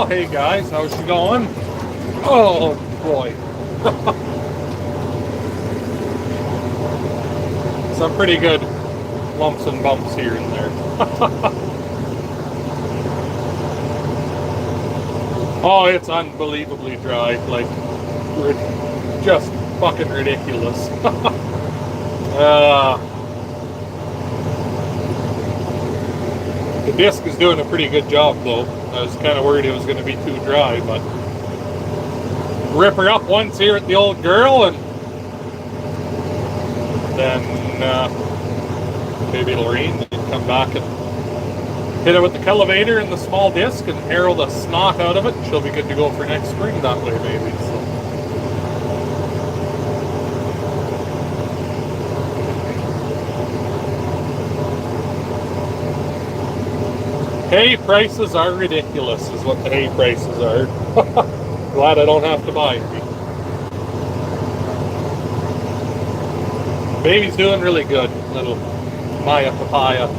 hey guys, how's she going? Oh boy. Some pretty good lumps and bumps here and there. Oh, it's unbelievably dry. Like, just fucking ridiculous. The disc is doing a pretty good job though. I was kind of worried it was going to be too dry, but rip her up once here at the old girl, and then maybe it'll rain and come back and hit it with the cultivator and the small disc and harrow the snot out of it. She'll be good to go for next spring that way, maybe. So. Hay prices are ridiculous, is what the hay prices are. Glad I don't have to buy any. Baby's doing really good, little Maya papaya.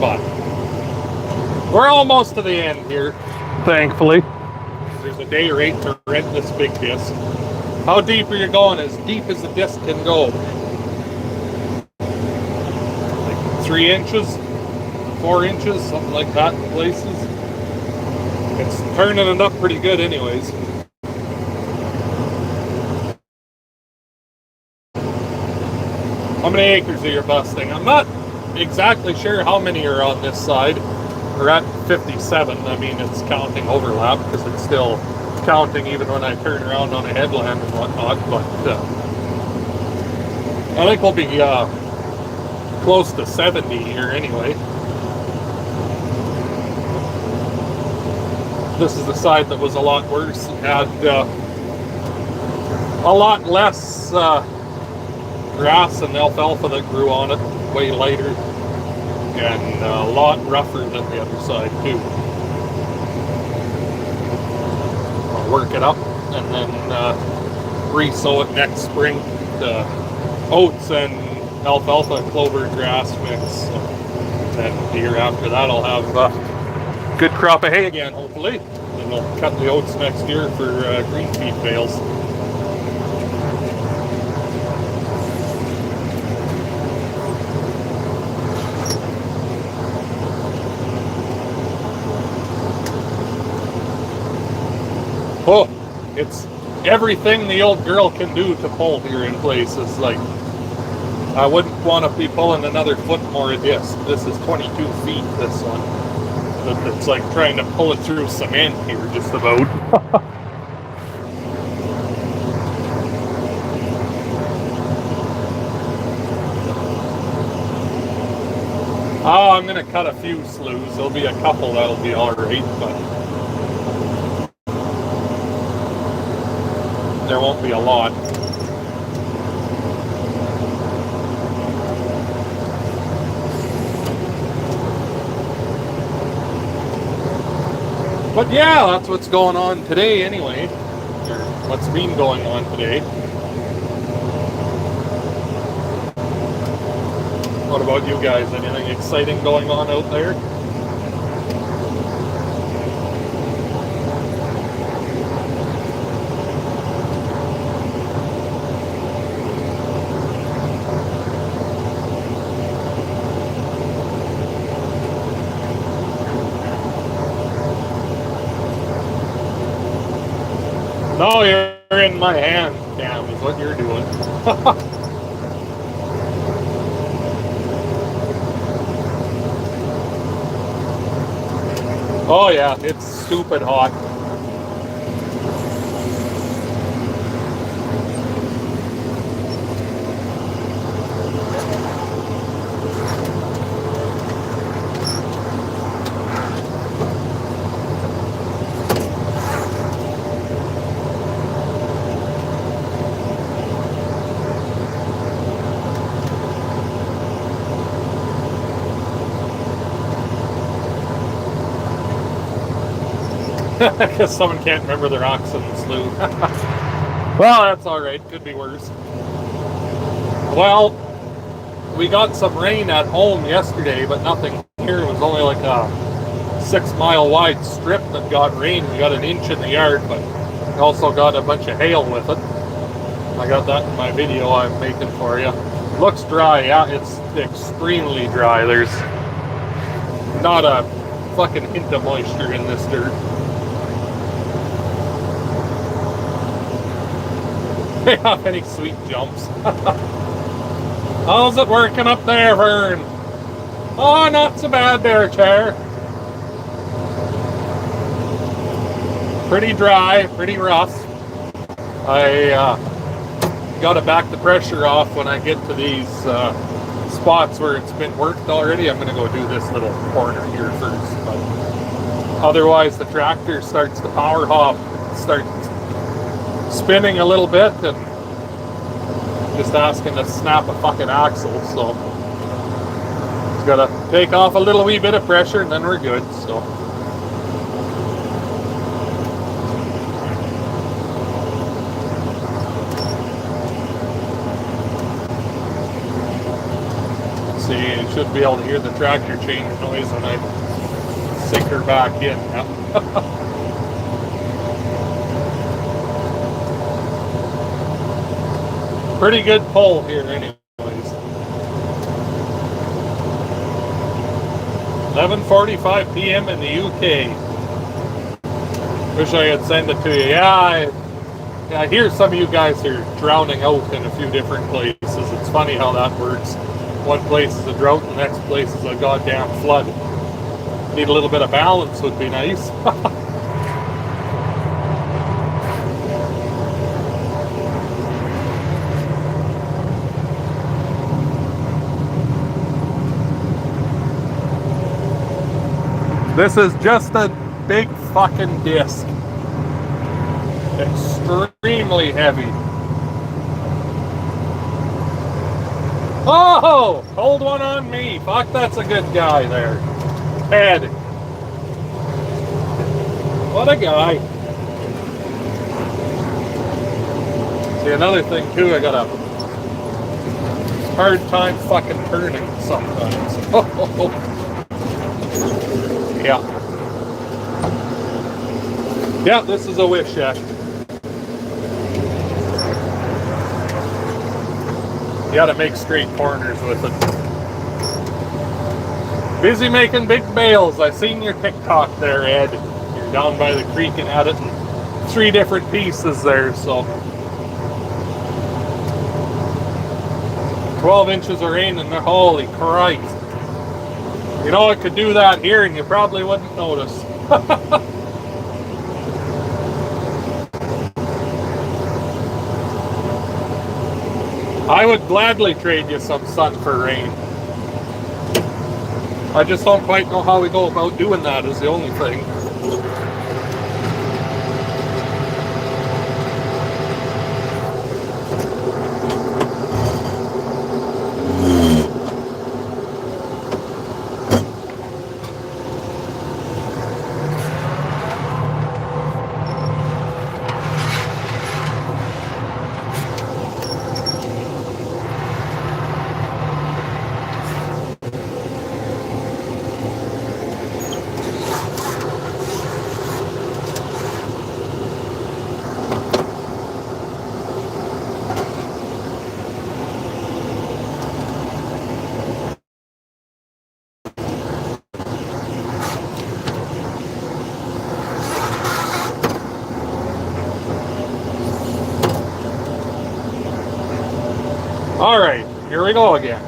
But we're almost to the end here, thankfully. There's a day rate to rent this big disc. How deep are you going? As deep as the disc can go. Like 3 inches, 4 inches, something like that in places. It's turning it up pretty good anyways. How many acres are you busting? I'm not exactly sure how many are on this side. We're at 57. I mean, it's counting overlap because it's still counting even when I turn around on a headland and whatnot. But I think we'll be close to 70 here anyway. This is the side that was a lot worse. It had a lot less grass and alfalfa that grew on it, way lighter, and a lot rougher than the other side too. I'll work it up and then re-sow it next spring. The oats and alfalfa and clover grass mix. Then the year after that I'll have a good crop of hay again, hopefully. And we'll cut the oats next year for green feed bales. Oh, it's everything the old girl can do to pull here in places. Like, I wouldn't want to be pulling another foot more of disc. This is 22 feet, this one. It's like trying to pull it through cement here, just about. Oh, I'm going to cut a few sloughs. There'll be a couple that'll be alright, but there won't be a lot. But yeah, that's what's going on today anyway. Or what's been going on today. What about you guys? Anything exciting going on out there? No, you're in my hand, Cam, is what you're doing. Oh yeah, it's stupid hot. Because someone can't remember their ox in the slough. Well, that's alright. Could be worse. Well, we got some rain at home yesterday, but nothing here. It was only like a 6-mile wide strip that got rain. We got an inch in the yard, but we also got a bunch of hail with it. I got that in my video I'm making for you. Looks dry, yeah, it's extremely dry. There's not a fucking hint of moisture in this dirt. They have any sweet jumps. How's it working up there, Vern? Oh, not so bad there, Chair. Pretty dry, pretty rough. I got to back the pressure off when I get to these spots where it's been worked already. I'm going to go do this little corner here first. But otherwise, the tractor starts to power hop, starts spinning a little bit, and just asking to snap a fucking axle. So it's got to take off a little wee bit of pressure, and then we're good. So. See, you should be able to hear the tractor change noise when I sink her back in. Pretty good pull here anyways. 11:45 p.m. in the UK. Wish I could send it to you. Yeah, I hear some of you guys are drowning out in a few different places. It's funny how that works. One place is a drought, the next place is a goddamn flood. Need a little bit of balance would be nice. This is just a big fucking disc. Extremely heavy. Oh! Hold one on me. Fuck, that's a good guy there. Ted. What a guy. See, another thing too, I got a hard time fucking turning sometimes. Yeah. Yeah, this is a wish shack. You gotta make straight corners with it. Busy making big bales. I seen your TikTok there, Ed. You're down by the creek and had it in 3 different pieces there, so. 12 inches of rain and holy Christ. You know, I could do that here and you probably wouldn't notice. I would gladly trade you some sun for rain. I just don't quite know how we go about doing that is the only thing. All right, here we go again.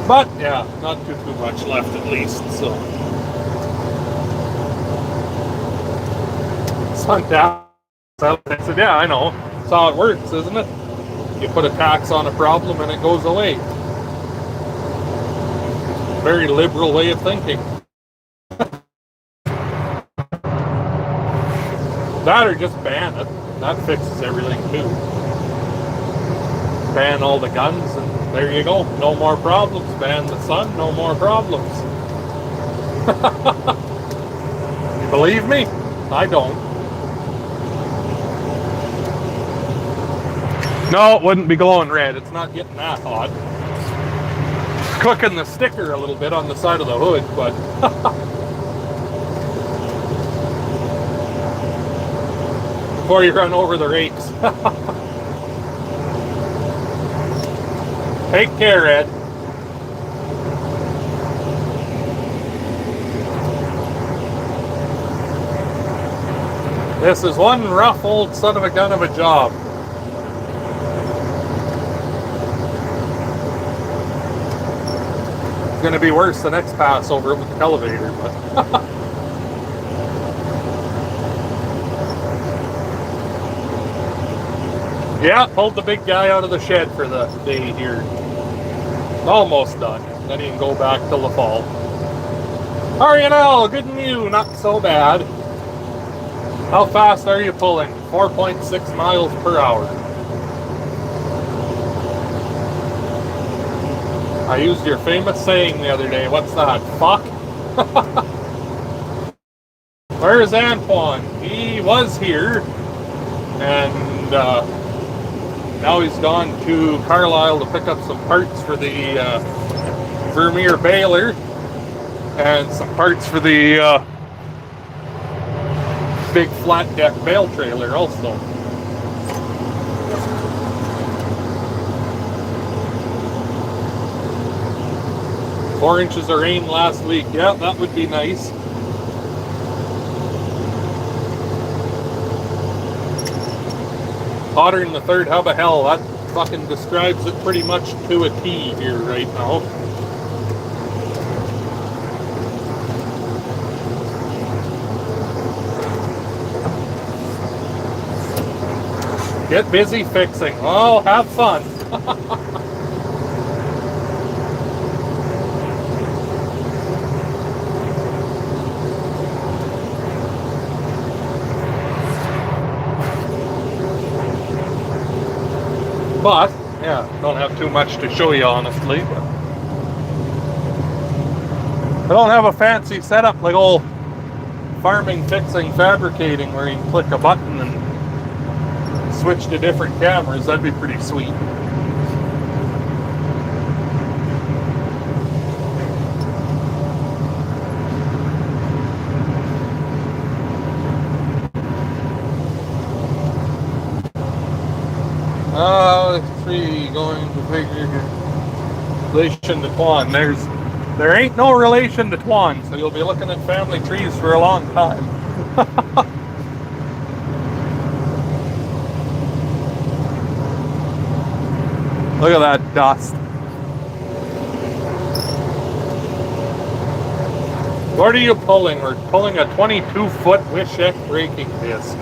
But yeah, not too much left at least, so. Sun down. I said, yeah, I know. That's how it works, isn't it? You put a tax on a problem and it goes away. Very liberal way of thinking. That or just ban it. That fixes everything too. ban all the guns, and there you go. No more problems. Ban the sun, no more problems. You believe me? I don't. No, it wouldn't be glowing red. It's not getting that hot. It's cooking the sticker a little bit on the side of the hood, but before you run over the rakes. Take care, Ed. This is one rough old son of a gun of a job. It's going to be worse the next pass over it with the elevator, but yeah, pulled the big guy out of the shed for the day here. Almost done. Then he can go back till the fall. How are you now? Good and you, not so bad. How fast are you pulling? 4.6 miles per hour. I used your famous saying the other day. What's that? Fuck? Where's Antoine? He was here. And now he's gone to Carlisle to pick up some parts for the Vermeer baler. And some parts for the big flat deck bale trailer also. Four inches of rain last week. Yeah, that would be nice. Hotter than the third hub of hell. That fucking describes it pretty much to a T here right now. Get busy fixing. Oh, have fun. But, yeah, don't have too much to show you, honestly. But I don't have a fancy setup like old farming, fixing, fabricating, where you can click a button and switch to different cameras. That'd be pretty sweet. Tree going to figure relation to Twan. There ain't no relation to Twan, so you'll be looking at family trees for a long time. Look at that dust. What are you pulling? We're pulling a 22-foot Wishek braking disc.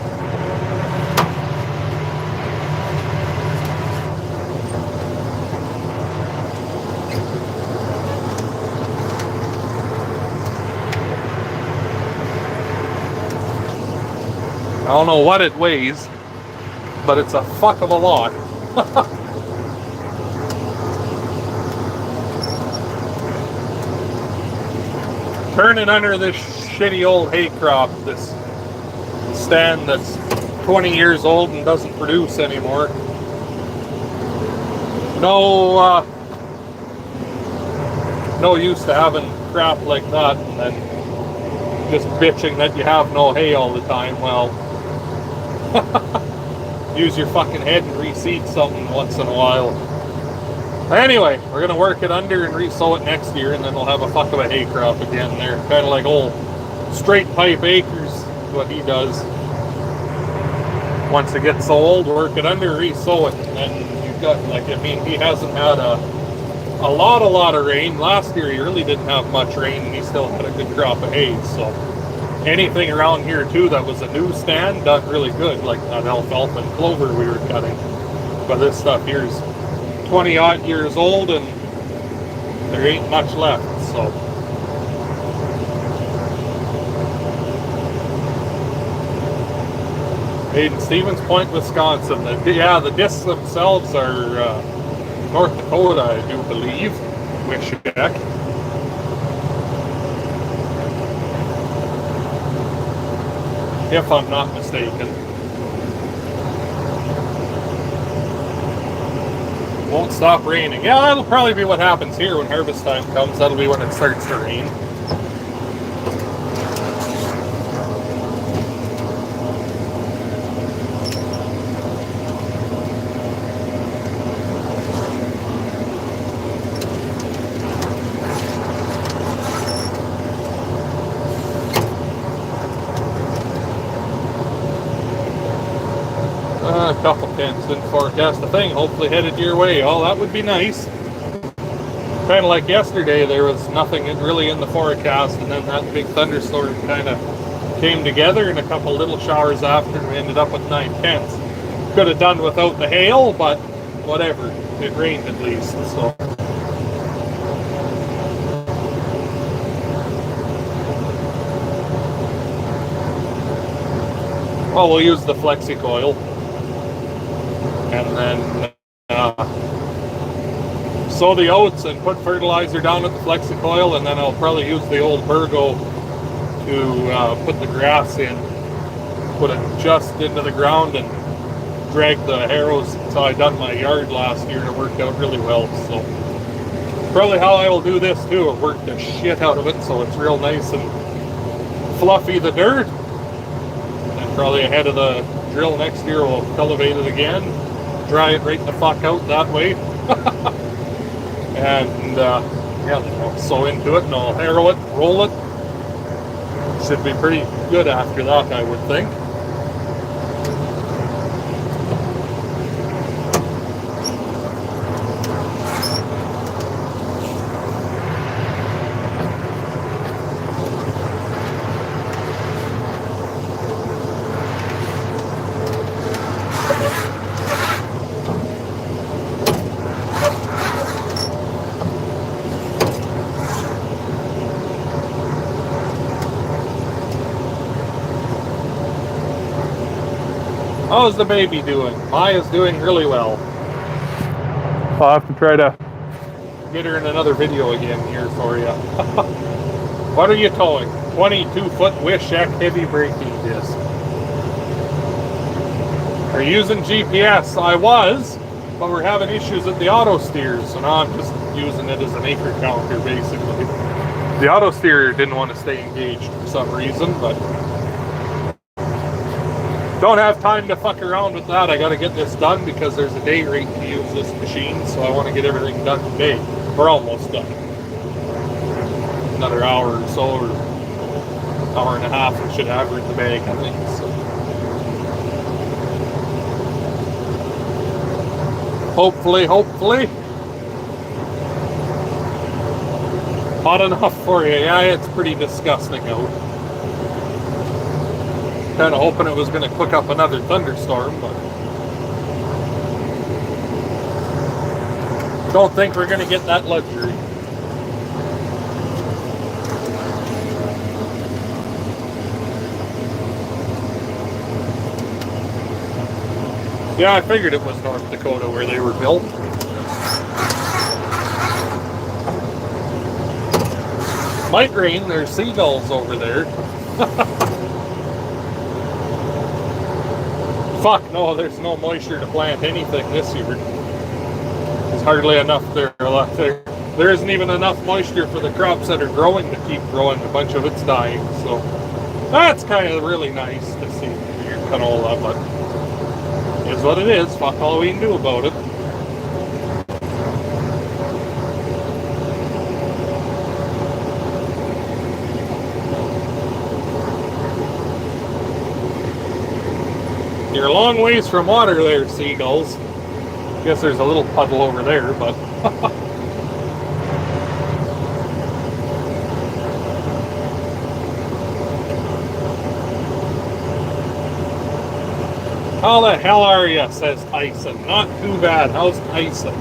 I don't know what it weighs, but it's a fuck of a lot. Turning under this shitty old hay crop, this stand that's 20 years old and doesn't produce anymore. No use to having crap like that and then just bitching that you have no hay all the time. Well, use your fucking head and reseed something once in a while. Anyway, we're going to work it under and resow it next year, and then we'll have a fuck of a hay crop again there. Kind of like old straight pipe acres, what he does. Once it gets so old, work it under, resow it, and then you've got, like, I mean, he hasn't had a lot of rain. Last year he really didn't have much rain, and he still had a good crop of hay, so anything around here too that was a new stand done really good, like that alfalfa and clover we were cutting. But this stuff here's 20 odd years old and there ain't much left, so. Made in Stevens Point, Wisconsin. The discs themselves are North Dakota, I do believe. Wish check. If I'm not mistaken. Won't stop raining. Yeah, that'll probably be what happens here when harvest time comes. That'll be when it starts to rain. A couple pins didn't forecast a thing, hopefully headed your way. Oh, that would be nice. Kind of like yesterday, there was nothing really in the forecast, and then that big thunderstorm kind of came together, and a couple little showers after, and we ended up with 9/10. Could have done without the hail, but whatever. It rained at least, so. Well, we'll use the flexi coil. And then sow the oats and put fertilizer down at the flexi coil, and then I'll probably use the old Burgo to put the grass in, put it just into the ground, and drag the harrows until I done my yard last year, and it worked out really well. So probably how I will do this too. I'll work the shit out of it so it's real nice and fluffy, the dirt, and probably ahead of the drill next year we'll cultivate it again, dry it right the fuck out that way. And yeah, then I'll sow into it and I'll harrow it, roll it. Should be pretty good after that, I would think. How's the baby doing? Maya's doing really well. I'll have to try to get her in another video again here for you. What are you towing? 22-foot Wishek heavy braking disc. Are you using GPS? I was, but we're having issues with the auto steers, so now I'm just using it as an acre counter basically. The auto steer didn't want to stay engaged for some reason, but don't have time to fuck around with that. I got to get this done because there's a day rate to use this machine, so I want to get everything done today. We're almost done. Another hour or so, or hour and a half, we should have her in the bag, I think. So. Hopefully. Hot enough for you. Yeah, it's pretty disgusting out. Kind of hoping it was going to cook up another thunderstorm, but don't think we're going to get that luxury. Yeah, I figured it was North Dakota where they were built. Might rain, there's seagulls over there. Fuck no, there's no moisture to plant anything this year. There's hardly enough there left there. There isn't even enough moisture for the crops that are growing to keep growing. A bunch of it's dying, so that's kind of really nice to see your canola, but it's what it is. Fuck all we can do about it. You're a long ways from water there, seagulls. Guess there's a little puddle over there, but how the hell are you? Says Tyson. Not too bad. How's Tyson?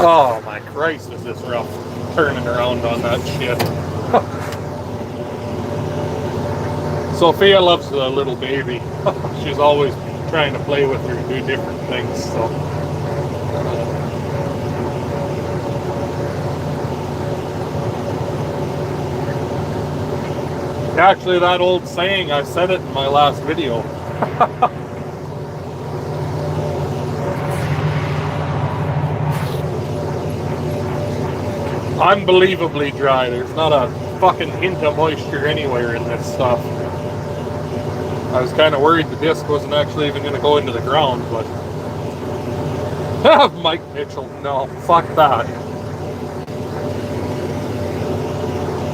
Oh my Christ, is this rough turning around on that shit. Sophia loves the little baby. She's always trying to play with her and do different things, so. Actually, that old saying, I said it in my last video. Unbelievably dry. There's not a fucking hint of moisture anywhere in this stuff. I was kind of worried the disc wasn't actually even going to go into the ground, but... Mike Mitchell, no, fuck that.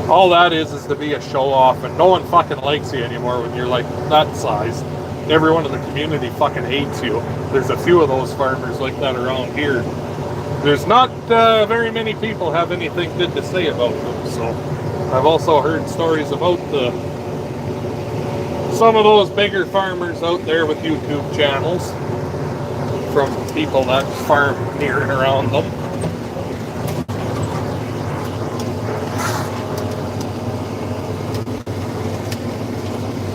All that is to be a show-off, and no one fucking likes you anymore when you're like that size. Everyone in the community fucking hates you. There's a few of those farmers like that around here. There's not very many people have anything good to say about them, so I've also heard stories about some of those bigger farmers out there with YouTube channels from people that farm near and around them.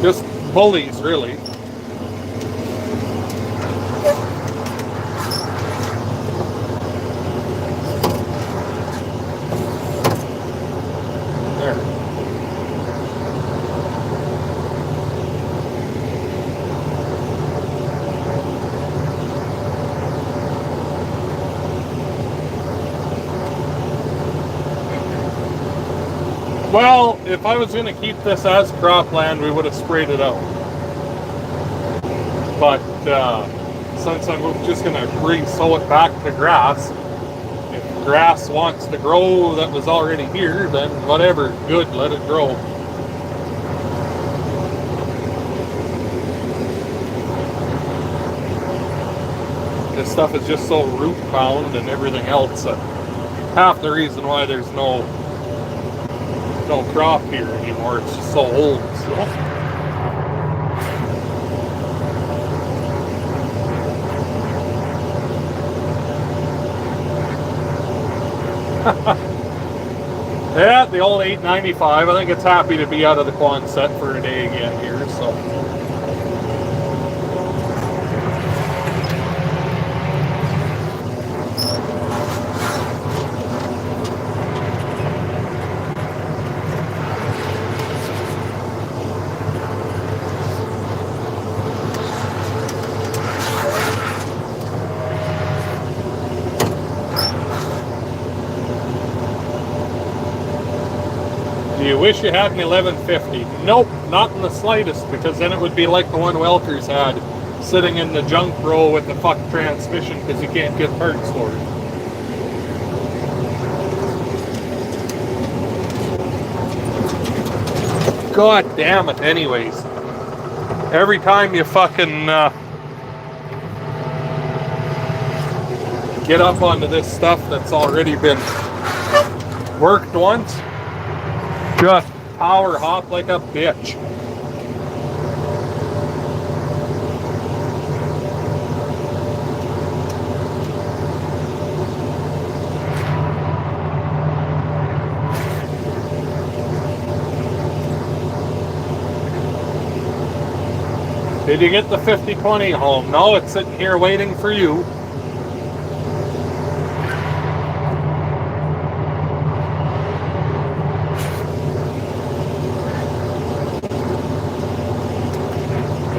Just bullies, really. There. Well, if I was going to keep this as cropland, we would have sprayed it out. But since I'm just going to re-sow it back to grass, if grass wants to grow that was already here, then whatever, good, let it grow. This stuff is just so root bound and everything else that half the reason why there's no crop here anymore. It's just so old. So. Yeah, the old 895. I think it's happy to be out of the Quonset for a day again here. So. Do you wish you had an 1150? Nope, not in the slightest, because then it would be like the one Welker's had, sitting in the junk row with the fucked transmission because you can't get parts for it. God damn it, anyways. Every time you fucking get up onto this stuff that's already been worked once, just power hop like a bitch. Did you get the 5020 home? No, it's sitting here waiting for you.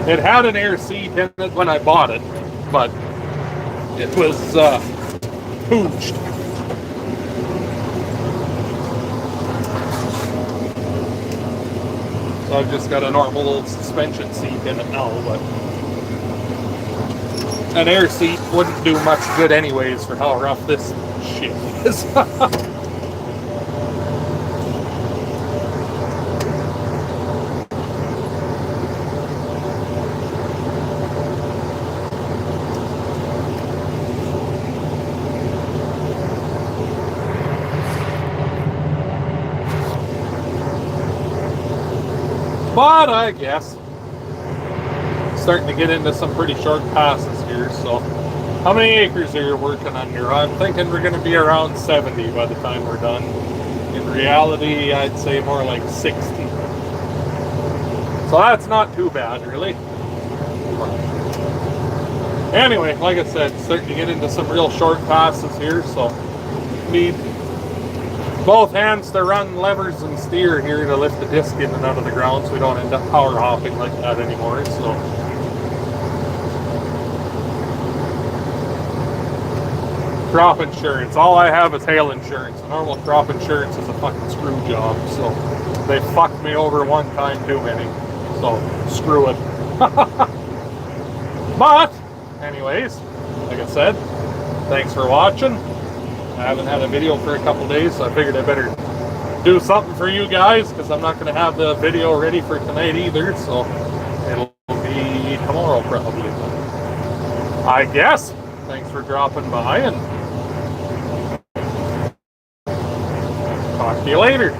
It had an air seat in it when I bought it, but it was pooched. So I've just got a normal old suspension seat in it now, but an air seat wouldn't do much good anyways for how rough this shit is. But I guess starting to get into some pretty short passes here, so How many acres are you working under? I'm thinking we're going to be around 70 by the time we're done. In reality, I'd say more like 60. So that's not too bad, really. Anyway, like I said, starting to get into some real short passes here, so need both hands to run levers and steer here to lift the disc in and out of the ground so we don't end up power hopping like that anymore. So crop insurance. All I have is hail insurance. Normal crop insurance is a fucking screw job, so they fucked me over one time too many. So screw it. But anyways, like I said, thanks for watching. I haven't had a video for a couple days, so I figured I better do something for you guys because I'm not going to have the video ready for tonight either, so it'll be tomorrow probably. I guess. Thanks for dropping by, and talk to you later.